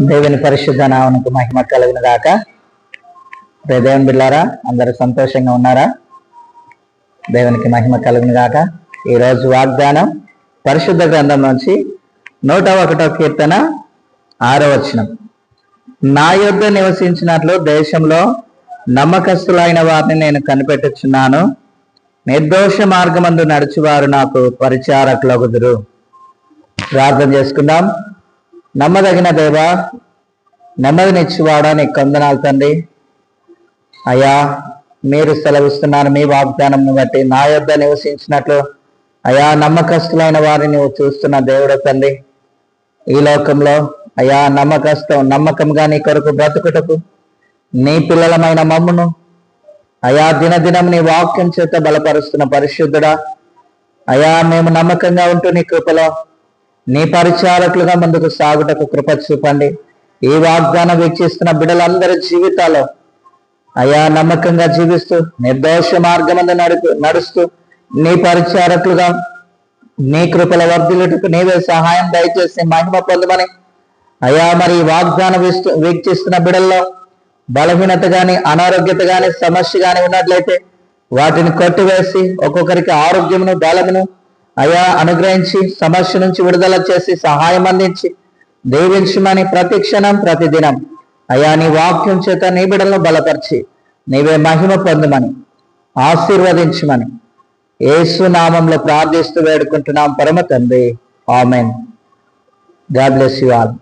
దేవుని పరిశుద్ధ నామమునకు మహిమ కలుగును గాక. దేవుని బిడ్డలారా, అందరూ సంతోషంగా ఉన్నారా? దేవునికి మహిమ కలుగును గాక. ఈరోజు వాగ్దానం పరిశుద్ధ గ్రంథం నుంచి 101వ కీర్తన 6వ వచనం. నా యొద్ద నివసించినట్లు దేశంలో నమ్మకస్తులైన వారిని నేను కనిపెట్టుచున్నాను. నిర్దోష మార్గమందు నడుచువారు నాకు పరిచారకులగుదురు. ప్రార్థన చేసుకుందాం. నమ్మదగిన దేవా, నెమ్మదినిచ్చువాడా, నీకు వందనాలు తండ్రి. అయ్యా, మీరు సెలవిస్తున్నారు మీ వాగ్దానంను బట్టి. నా యొద్ద నివసించినట్లు అయా నమ్మకస్తులైన వారిని నువ్వు చూస్తున్న దేవుడు తండ్రి. ఈ లోకంలో అయా నమ్మకంగా నీ కొరకు బ్రతుకుటకు నీ పిల్లలమైన మమ్మును అయా దినదినం నీ వాక్యం చేత బలపరుస్తున్న పరిశుద్ధుడా, అయా మేము నమ్మకంగా ఉంటూ నీ కృపలో నీ పరిచారకులుగా ముందుకు సాగుటకు కృప చూపండి. ఈ వాగ్దానం వీక్షిస్తున్న బిడ్డలందరి జీవితాల్లో అయా నమ్మకంగా జీవిస్తూ నిర్దోష మార్గమందు నడుస్తూ నీ పరిచారకులుగా నీ కృపల వర్ధిల్లుటకు నీవే సహాయం దయచేసి మహిమ పొందమని అయా మరి వాగ్దానం వీక్షిస్తున్న బిడ్డల్లో బలహీనత గాని అనారోగ్యత గాని సమస్య గాని ఉన్నట్లయితే వాటిని కొట్టివేసి ఒక్కొక్కరికి ఆరోగ్యమును బలమును అయా అనుగ్రహించి సమస్య నుంచి విడుదల చేసి సహాయం అందించి దీవించమని ప్రతి క్షణం ప్రతిదినం అయా నీ వాక్యం చేత నీ బిడ్డలను బలపరిచి నీవే మహిమ పొందమని ఆశీర్వదించమని యేసు నామంలో ప్రార్థిస్తూ వేడుకుంటున్నాం పరమ తండ్రి. Amen. God bless you all.